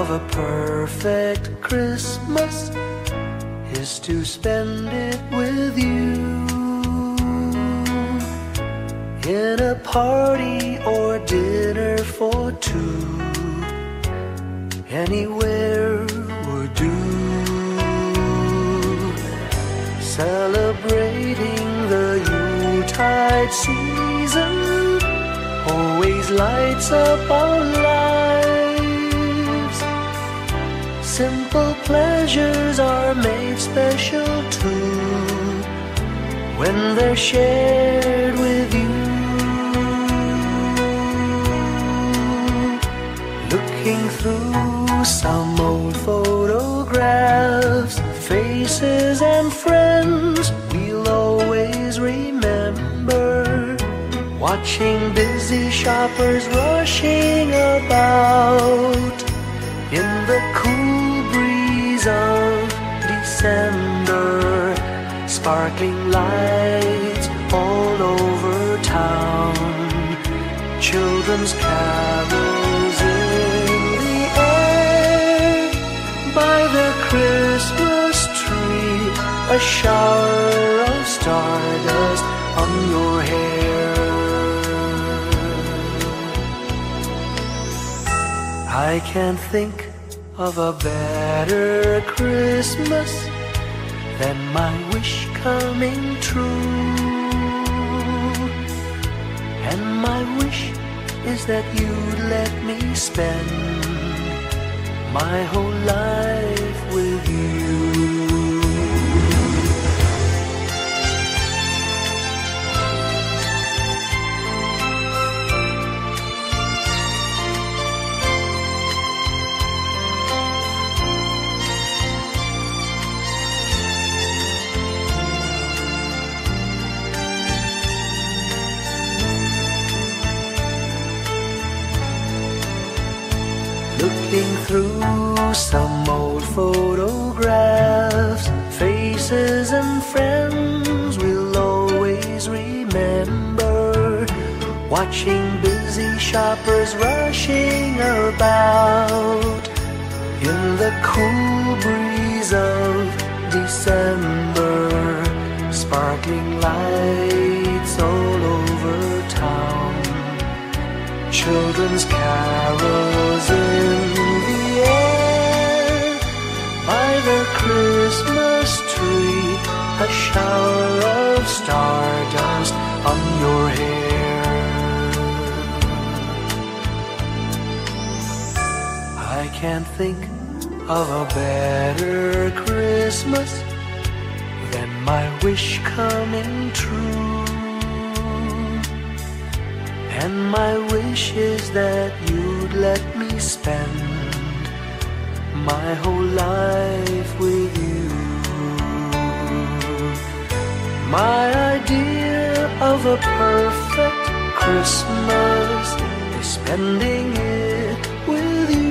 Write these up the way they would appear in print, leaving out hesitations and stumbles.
of a perfect Christmas is to spend it with you, in a party or dinner for two. Anywhere would do. Celebrating the Yuletide season always lights up our lives. Simple pleasures are made special too when they're shared with you. Looking through some old photographs, faces and friends we'll always remember. Watching busy shoppers rushing about in the cool breeze of December. Sparkling lights all over town, children's carols in the air. By the Christmas tree, a shower of stardust on your hair. I can't think of a better Christmas than my wish coming true. And my wish is that you'd let me spend my whole life with you. Looking through some old photographs, faces and friends we'll always remember. Watching busy shoppers rushing about in the cool breeze of December. Sparkling lights all over town, children's carols in the air. By the Christmas tree, a shower of stardust on your hair. I can't think of a better Christmas than my wish coming true. And my wish is that you'd let me spend my whole life with you. My idea of a perfect Christmas is spending it with you.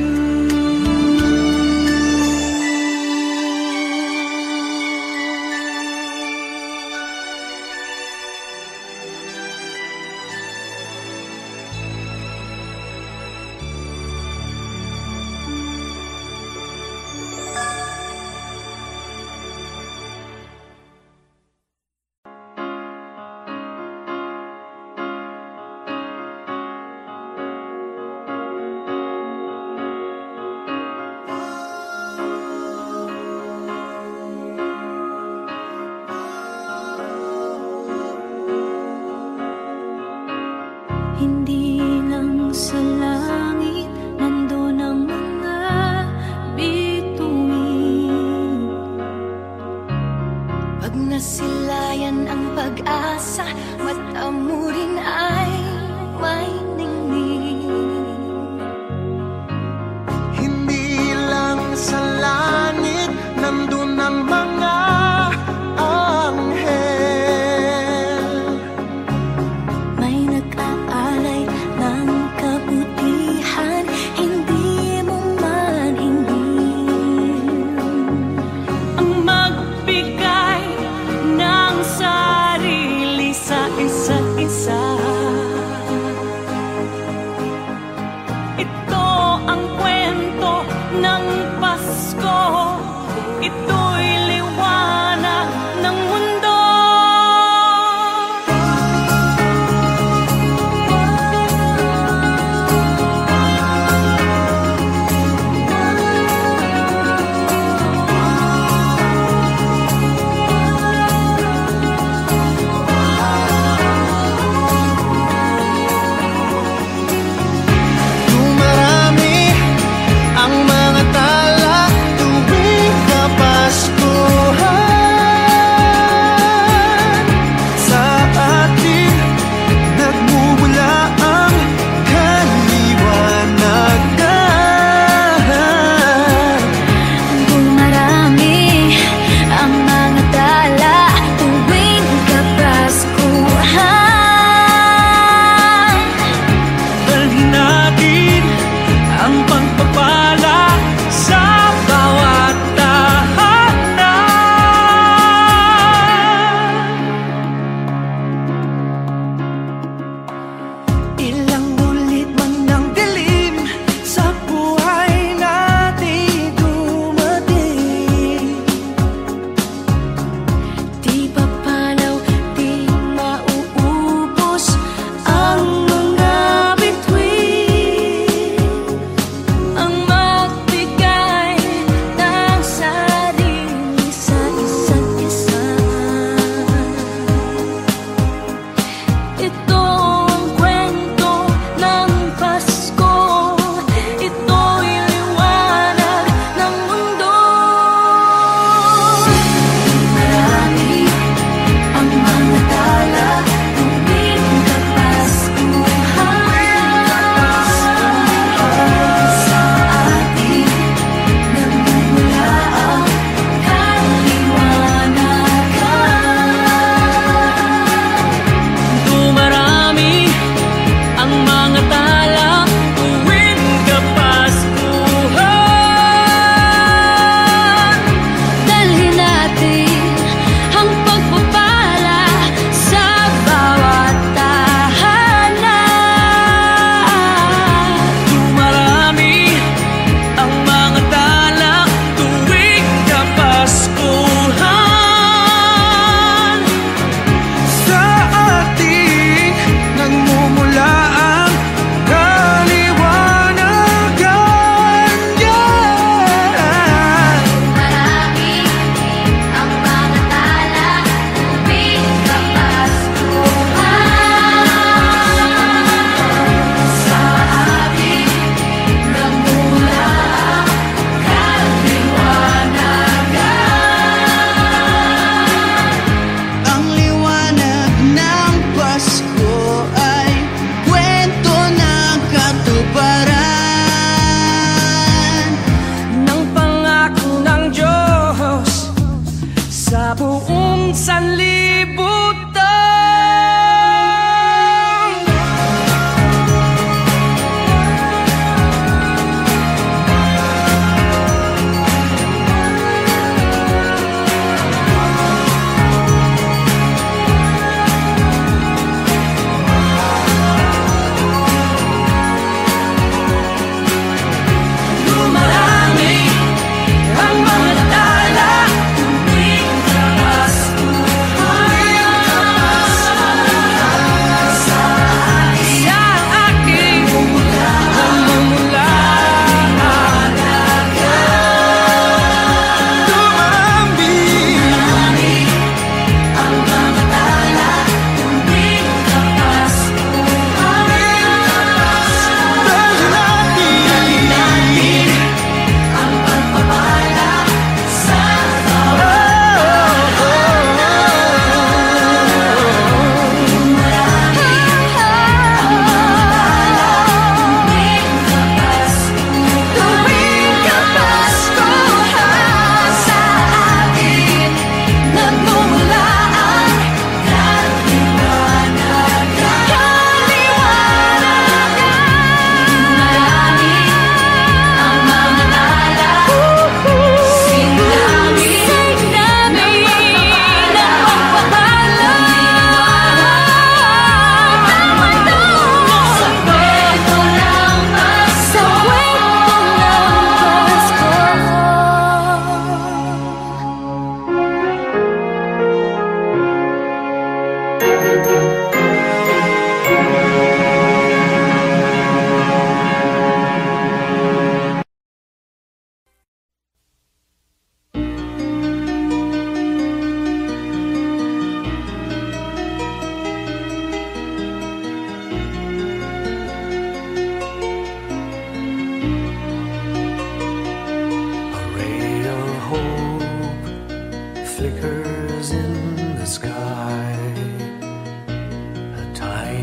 Hindi lang sa langit nandun ang mga bituin. Pag nasilayan ang pag-asa, mata mo rin ay may ningning. Hindi lang sa langit nandun ang mga anghel. May nag-aalay ng kabutihan, hindi mo man hingin. Ang magbigay ng sarili sa isa't isa.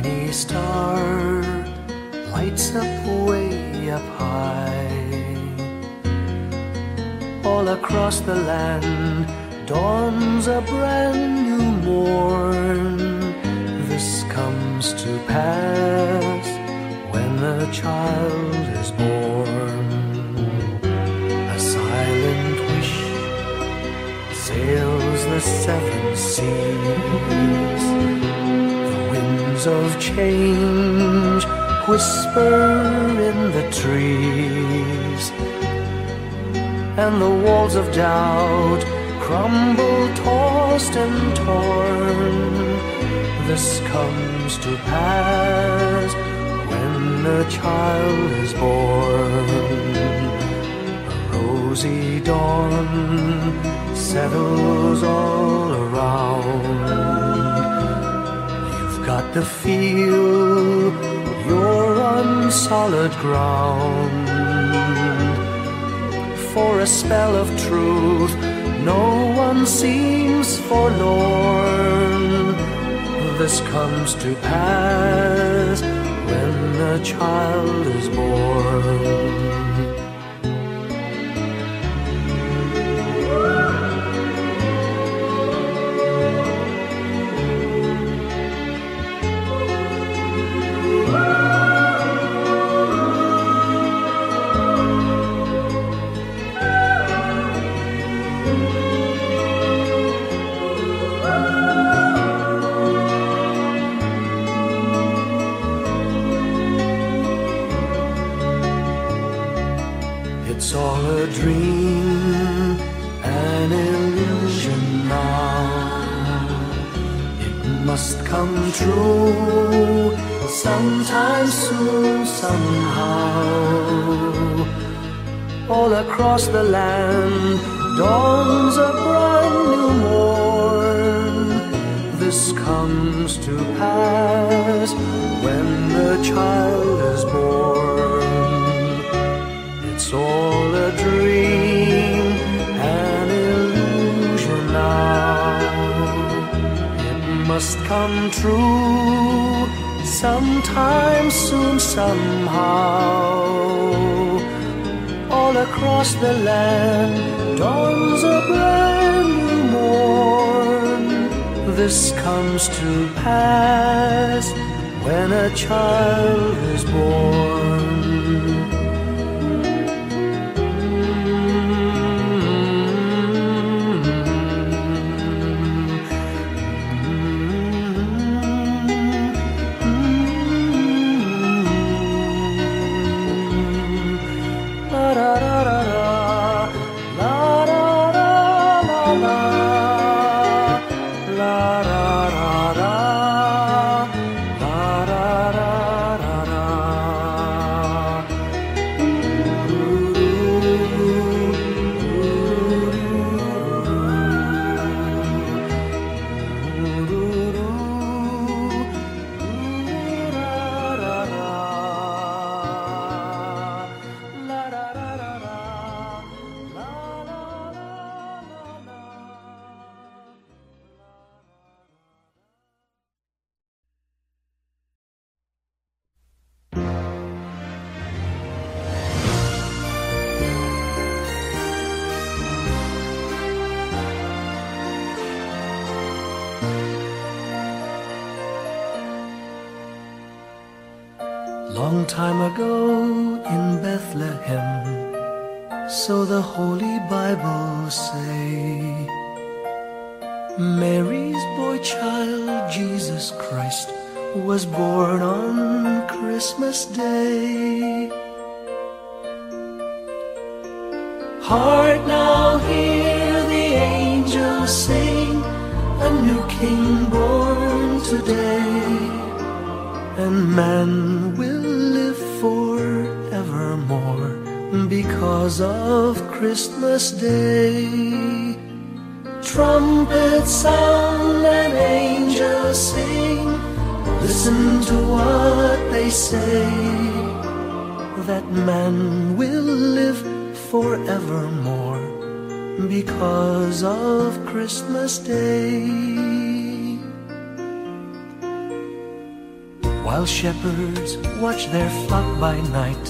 tiny star lights up way up high. All across the land dawns a brand new morn. This comes to pass when a child is born. A silent wish sails the seven seas. The winds of change whisper in the trees, and the walls of doubt crumble, tossed and torn. This comes to pass when a child is born. A rosy dawn settles all around. You've got to feel you're on solid ground. For a spell of truth, no one seems forlorn. This comes to pass when a child is born. It's all a dream, an illusion now. It must come true sometime soon, somehow. All across the land dawns a brand new morn. This comes to pass when the child is born. It's all a dream, an illusion now. It must come true sometime soon, somehow. All across the land dawns a brand new morn. This comes to pass when a child is born. Long time ago in Bethlehem, so the Holy Bible say, Mary's boy child, Jesus Christ, was born on Christmas Day. Hark now, hear the angels sing, a new King born today, and man will live forevermore because of Christmas Day. Trumpets sound and angels sing, listen to what they say, that man will live forevermore because of Christmas Day. While shepherds watch their flock by night,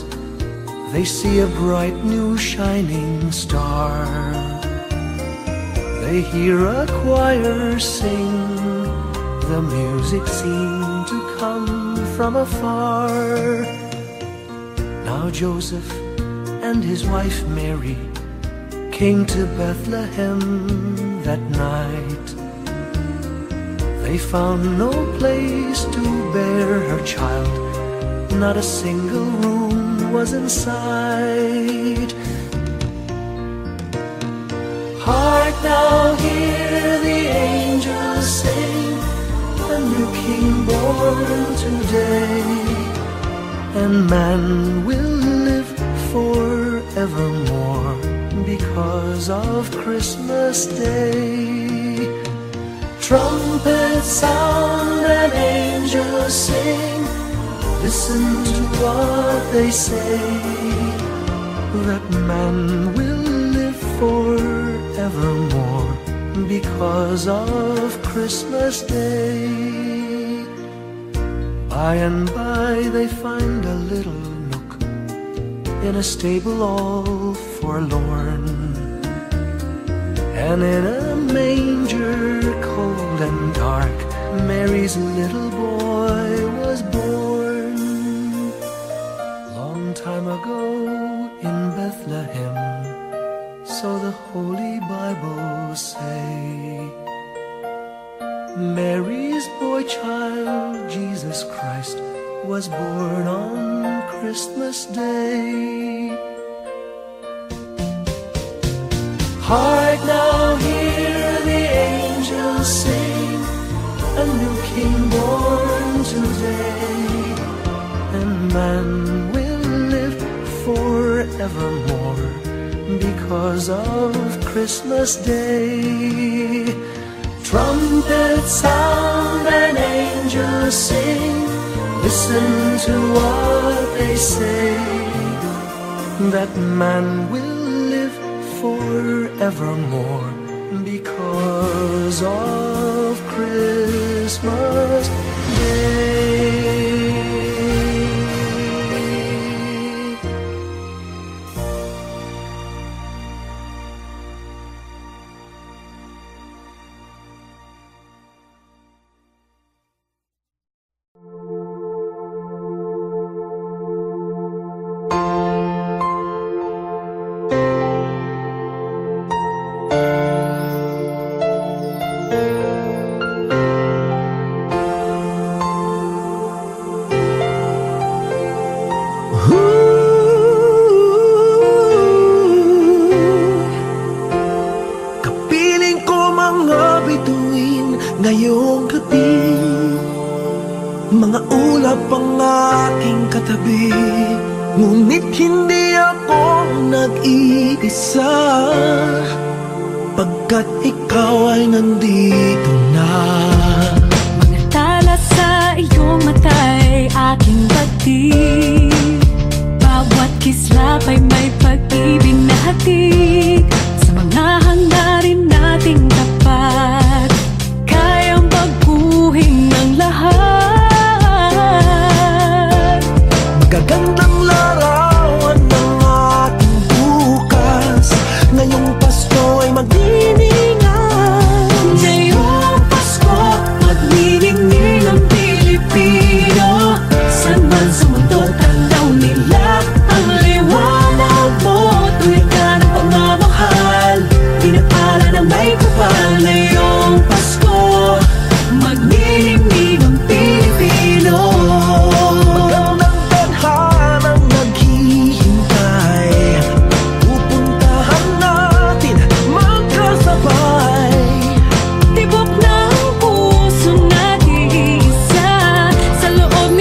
they see a bright new shining star. They hear a choir sing, the music seemed to come from afar. Now Joseph and his wife Mary came to Bethlehem that night. They found no place to bear her child, not a single room was in sight. Hark now, hear the angels sing, a new king born today, and man will live forevermore because of Christmas Day. Trumpets sound and angels sing, listen to what they say, that man will live forevermore because of Christmas Day. By and by they find a little nook in a stable all forlorn, and in a manger cold and dark, Mary's little boy was born. Long time ago in Bethlehem, so the Holy Bible say, Mary's boy child, Jesus Christ, was born on Christmas Day. Hark now, hear the angels sing, a new king born today, and man will live forevermore because of Christmas Day. Trumpets sound and angels sing, listen to what they say, that man will forevermore because of Christmas Day. Ngayong gabi, mga ulap ang aking katabi, ngunit hindi ako nag-iisa, pagkat ikaw ay nandito na. Mga tala sa iyong mata'y aking batid, bawat kislap ay may pag-ibig na hatid, sa mga hangarin nating tapat, ng lahat. Magagandang larawan ng ating bukas, ngayong Pasko ay magdiningan. Ngayong Pasko, magniningning ang Pilipino, saan man sa mundo tanaw nila ang liwanag mo. Tuwid ka ng pamamahal, pinapala ng may kapal. Ngayong Pasko, magniningning ang Pilipino. Magandang tadhanang naghihintay, pupuntahan natin magkasabay. Tibok ng puso natin isa, sa loob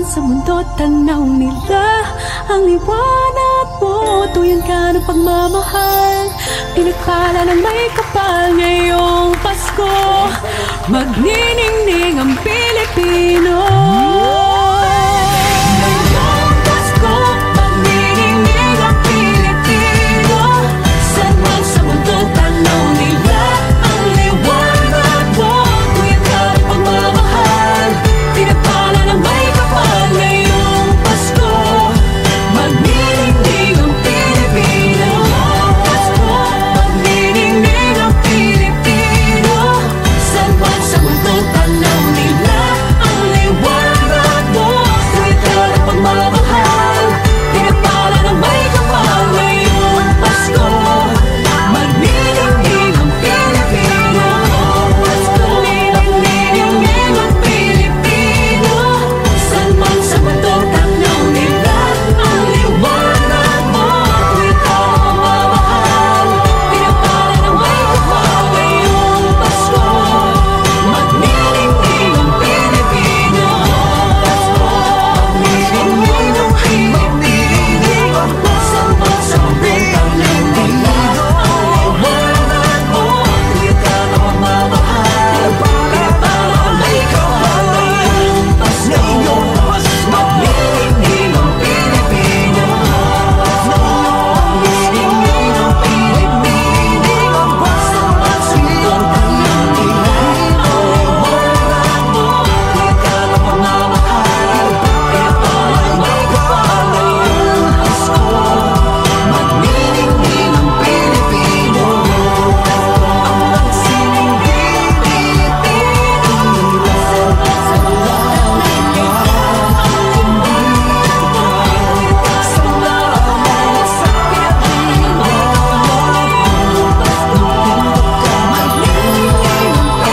sa mundo, tanaw nila ang liwanag mo. Tuyan ka ng pagmamahal, pinagpala ng may kapal. Ngayong Pasko, magniningning ang Pilipino. Ngayong Pasko, magniningning ang Pilipino. Saan man sa mundo, tanaw nila ang liwanag mo. Tuyan ka ng pagmamahal, pinagpala ng may kapal. Ngayong Pasko, magniningning ang Pilipino. Pasko, magniningning ang Pilipino. Saan man sa mundo, tanaw nila ang liwanag mo. Tuwid ka ng pagmamahal, pinagpala ng may kapal. Ngayong Pasko, magniningning ang Pilipino. Pasko, magniningning ang Pilipino. Saan man sa mundo, tanaw nila ang liwanag mo. Tuwid ka ng pagmamahal, pinagpala ng may kapal. Ngayong Pasko, magniningning ang Pilipino. Pasko, magniningning ang Pilipino. Saan man sa mundo, tanaw nila ang liwanag mo. Tuwid ka ng pagmamahal, pinagpala ng may kapal. Ngayong Pasko, magniningning ang Pilipino. Magniningning ang Pilipino. Saan man sa mundo, tanaw nila ang liwanag mo. Tuwid ka ng pagmamahal, pinagpala ng may kapal. Ngayong Pasko, magniningning ang Pilipino. Ang magsining Pilipino. Sa mundo, tanaw nila ang liwanag mo. Sa lahat sa Pilipino. Pasko, magniningning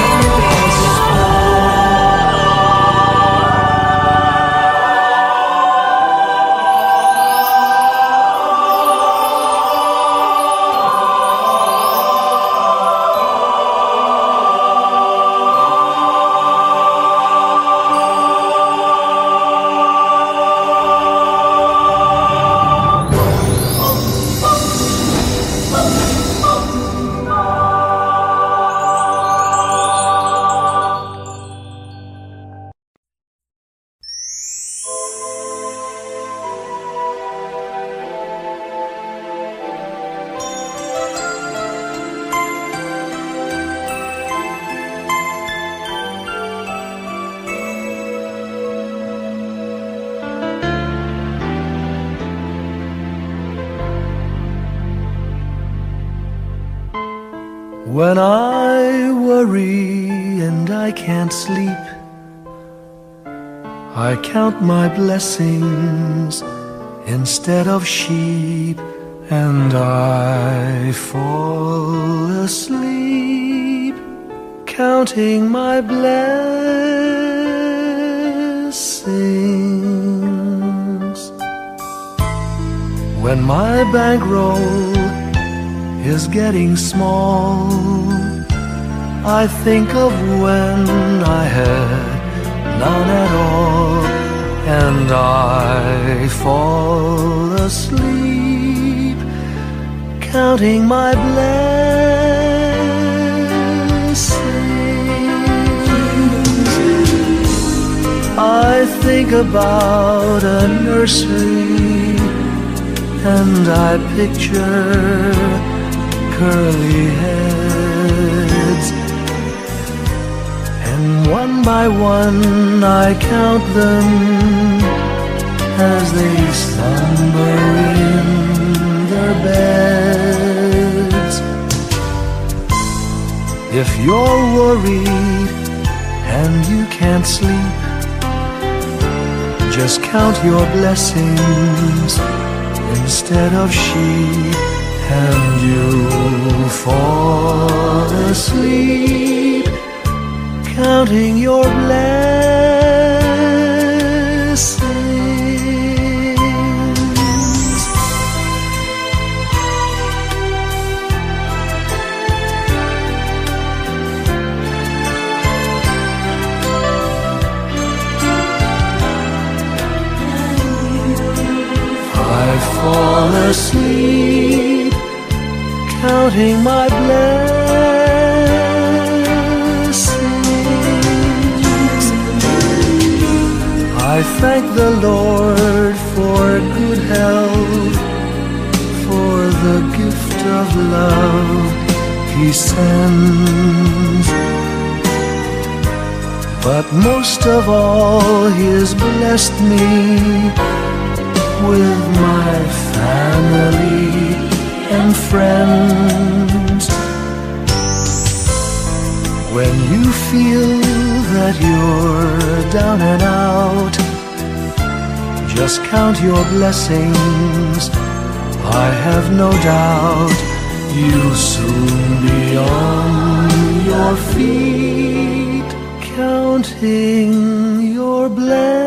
When I worry and I can't sleep, I count my blessings instead of sheep, and I fall asleep counting my blessings. When my bankroll is getting small, I think of when I had none at all, and I fall asleep counting my blessings. I think about a nursery, and I picture curly heads, and one by one I count them as they slumber in their beds. If you're worried and you can't sleep, just count your blessings instead of sheep, and you'll fall asleep counting your blessings. asleep, counting my blessings. I thank the Lord for good health, for the gift of love He sends. But most of all, He has blessed me with my family and friends. When you feel that you're down and out, just count your blessings. I have no doubt you'll soon be on your feet, counting your blessings.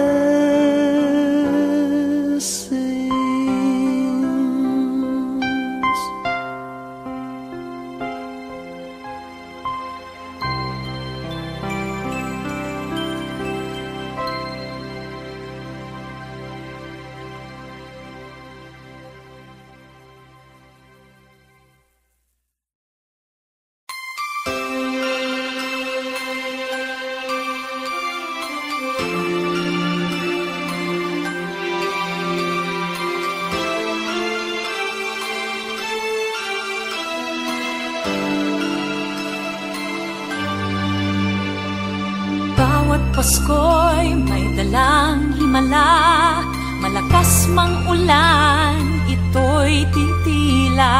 Pasko'y may dalang himala, malakas mang ulan, ito'y titila.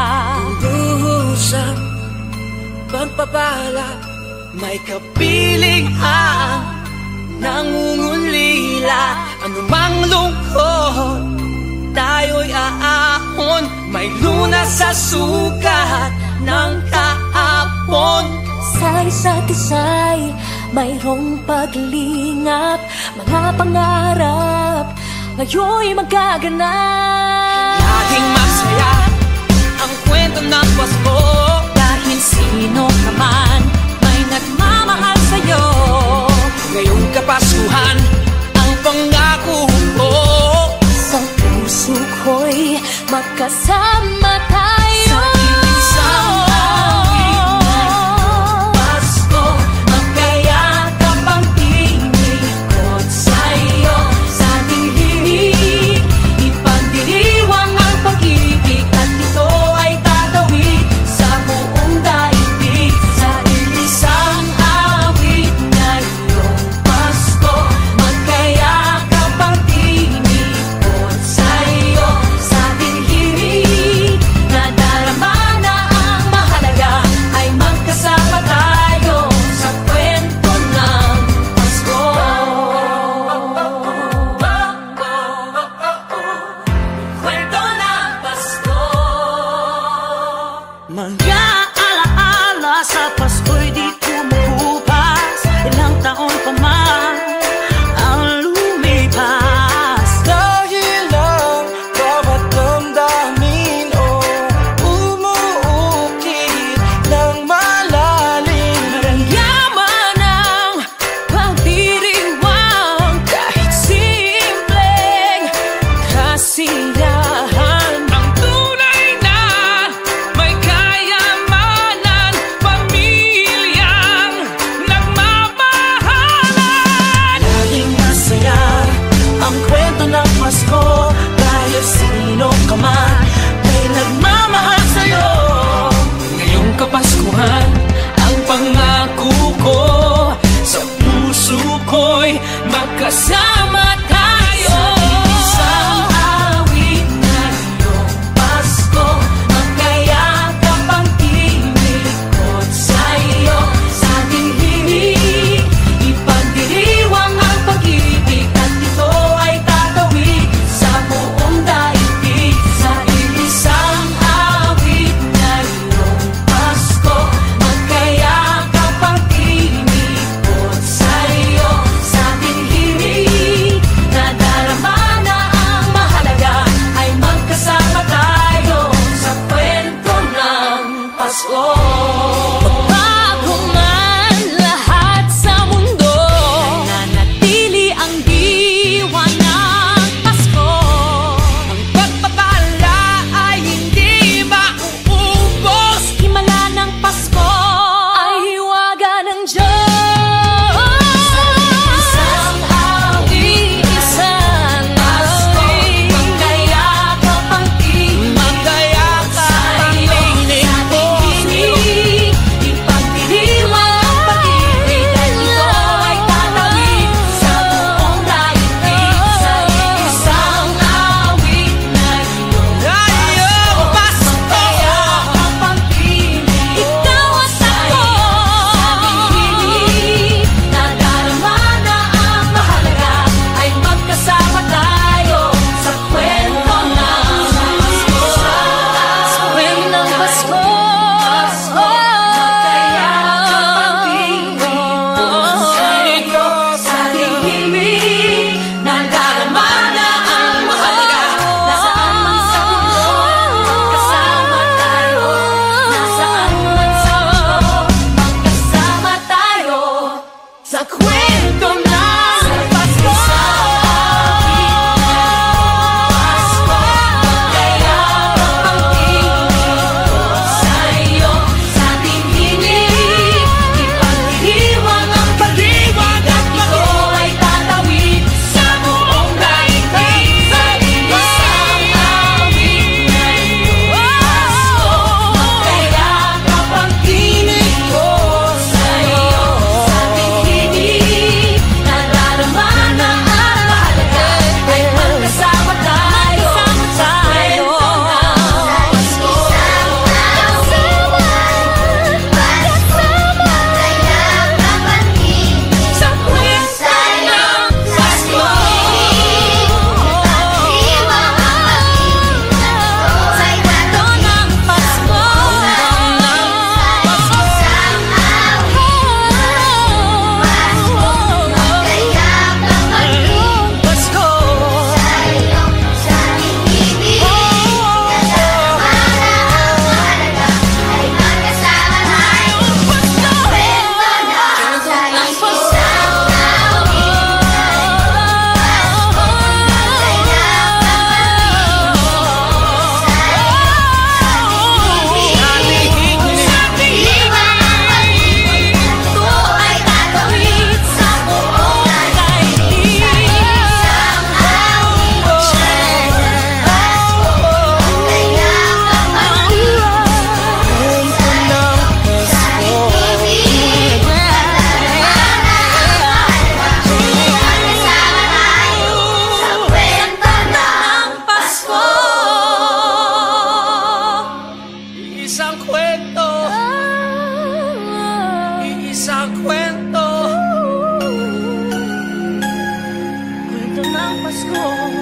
Luhusang pagpapala, may kapiling ang nangungulila. Anumang lungkot, tayo'y aahon, may lunas sa sukat ng kahapon. Sa isa't isa'y mayroong paglingap, mga pangarap ngayon'y magaganap. Laging masaya ang kwento ng Pasko, dahil sino ka man may nagmamahal sa'yo. ngayong Kapaskuhan ang pangako ko. Sa puso ko'y magkasama tayo Sa isang awit na Pasko, magkayakap ang tinikot sa'yo. Sa ating himig, ipagdiriwang ang pag-ibig, at ito ay tatawid sa buong daigdig. Sa isang awit na iyong Pasko, magkayakap ang tinikot sa'yo. Sa ating himig, nadarama na ang mahalaga, ay magkasama tayo sa kwento ng Pasko. Kwento ng Pasko. Mga alaala sa Pasko'y di kumukupas, ilang taon pa man ang lumipas. Dahil ang bawat damdamin o umuukit ng malalim. Maramyaman ang pagdiriwang, kahit simpleng kasiyahan. Ang tunay na may kayamanan, pamilyang nagmamahalan. Laging masaya ang kwento ng Pasko, dahil sino ka man may nagmamahal sa'yo. Ngayong Kapaskuhan ang pangako ko, sa puso ko'y magkasama tayo. Isang awit na iyong Pasko, magkayakap ang tinikot sa'yo. Sa ating himig, ipagdiriwang ang pag-ibig, at ito ay tatawid sa buong daigdig. Sa isang awit na iyong Pasko, magkayakap ang tinikot sa'yo. Sa ating himig, Pasko.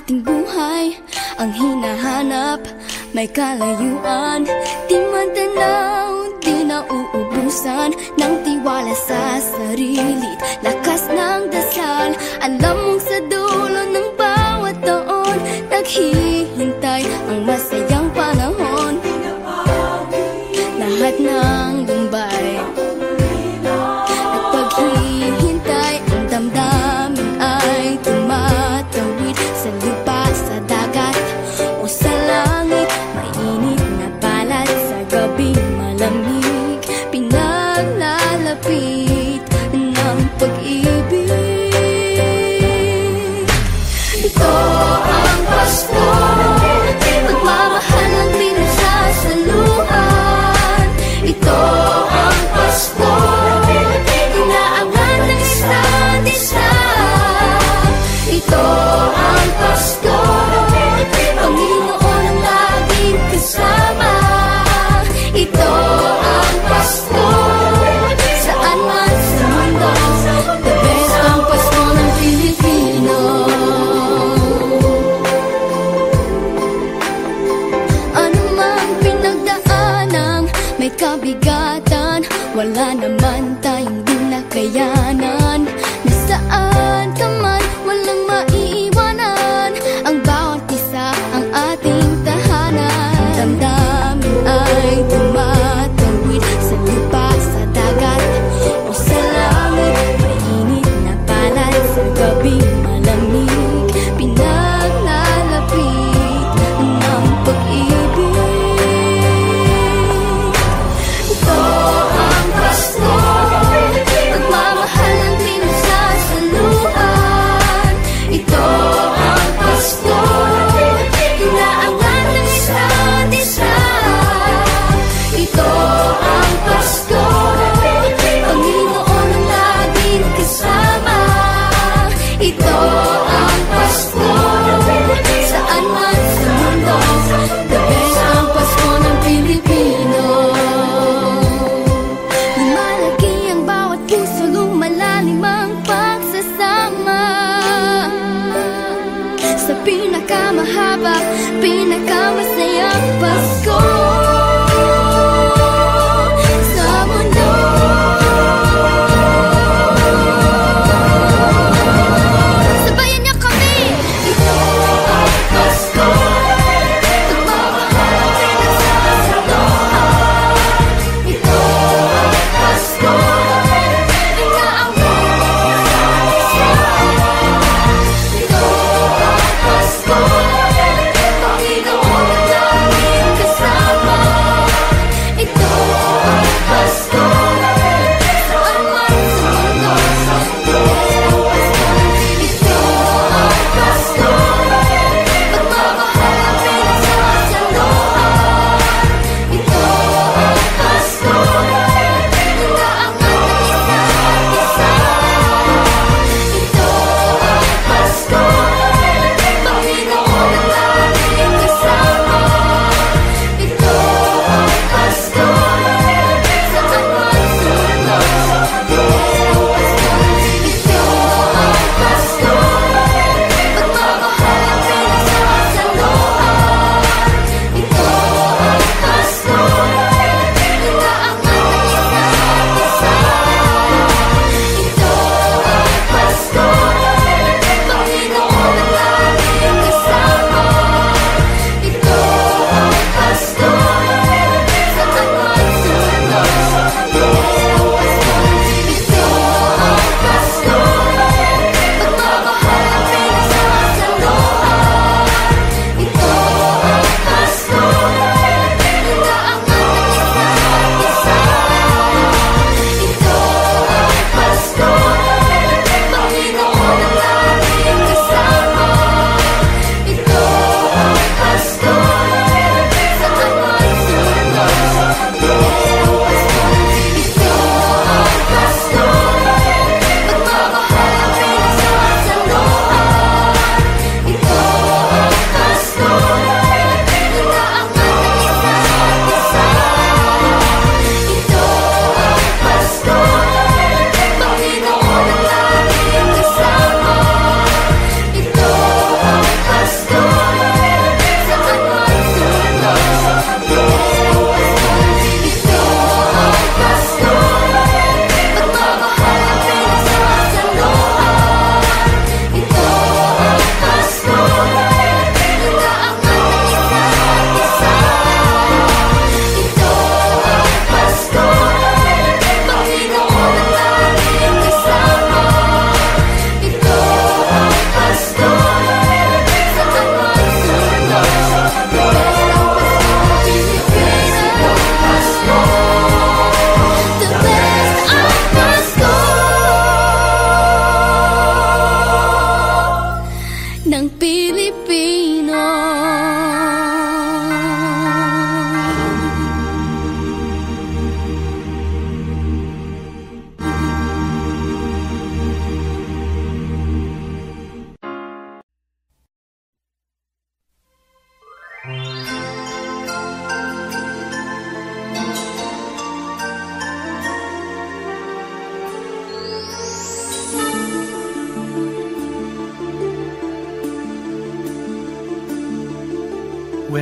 ating buhay ang hinahanap, may kalayuan, di matanaw, di nauubusan ng tiwala sa sarili't lakas ng dasal. Alam mong sa dulo ng bawat taon naghihintay ang masayang panahon. Lahat ng lumbay at paghihintay, ang damdamin ay tumatawid sa lupa, sa dagat o sa langit. Mainit na palad sa gabing malamig, pinaglalapit ng pag-ibig. Ito ang Pasko, pagmamahal ng pinagsasaluhan. Ito ang Pasko, inaangat ng isa't isa. Ito ang Pasko, Panginoon ang laging kasama. Ito ang Pasko, saan man sa mundo, the best ang Pasko ng Pilipino. Ano mang pinagdaanang may kabigatan, wala naman tayong di nakayanan. Nasaan ka man, walang maiiwanan, ang bawat isa ang ating tahanan. Damdamin ay tumatawid sa lupa, sa dagat o sa langit. Mainit na palad sa gabing malamig, pinaglalapit ng pag-ibig. Ito ang Pasko, pagmamahal ng pinagsasaluhan. Ito ang Pasko, inaangat ng isa't isa. Ito ang Pasko, Panginoon ang laging kasama. Ito ang Pasko, saan man sa mundo, the best ang Pasko ng Pilipino. Lumalaki ang bawat puso, lumalalim ang pagsasama sa pinakamahaba, pinakamasayang Pasko sa mundo. Sabayan niyo kami! Ito ang Pasko, pagmamahal ng pinagsasaluhan. Ito ang Pasko, inaangat ng isa't isa. Ito ang Pasko, Panginoon ang laging kasama.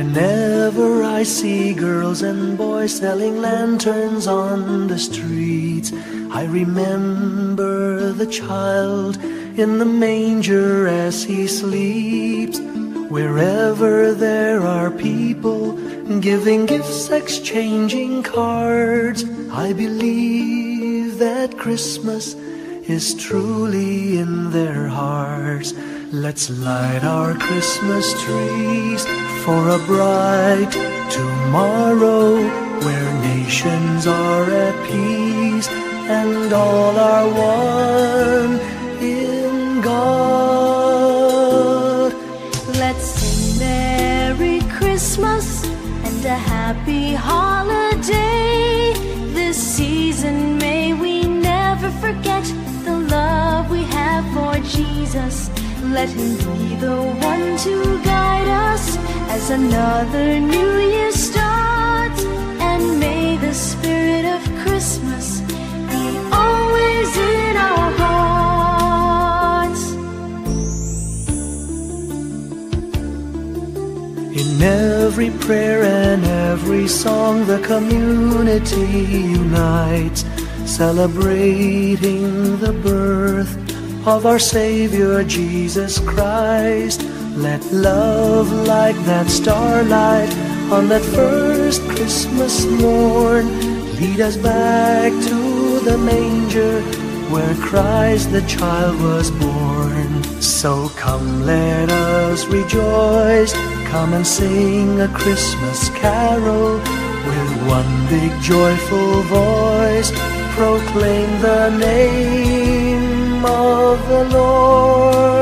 Whenever I see girls and boys selling lanterns on the streets, I remember the child in the manger as he sleeps. Wherever there are people giving gifts, exchanging cards, I believe that Christmas is truly in their hearts. Let's light our Christmas trees for a bright tomorrow, where nations are at peace and all are one in God. Let's sing Merry Christmas and a happy holiday. This season may we never forget the love we have for Jesus. Let Him be the one to guide us as another new year starts. And may the spirit of Christmas be always in our hearts. In every prayer and every song, the community unites, celebrating the birth of our Savior Jesus Christ. Let love like that starlight on that first Christmas morn lead us back to the manger where Christ the child was born. So come, let us rejoice, come and sing a Christmas carol with one big joyful voice, proclaim the name of the Lord.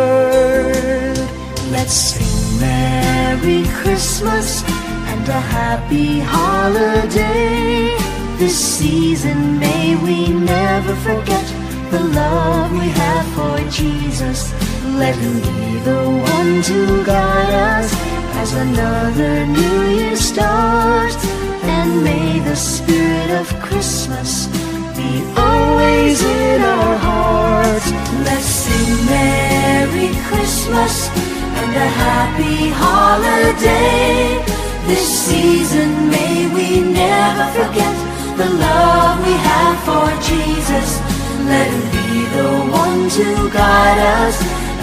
Let's sing Merry Christmas and a happy holiday. This season may we never forget the love we have for Jesus. Let Him be the one to guide us as another new year starts. And may the spirit of Christmas be always in our hearts. Let's sing Merry Christmas and a happy holiday. This season may we never forget the love we have for Jesus. Let Him be the one to guide us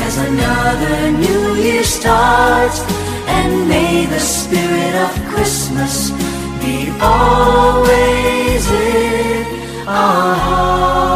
as another new year starts. And may the spirit of Christmas be always in our hearts.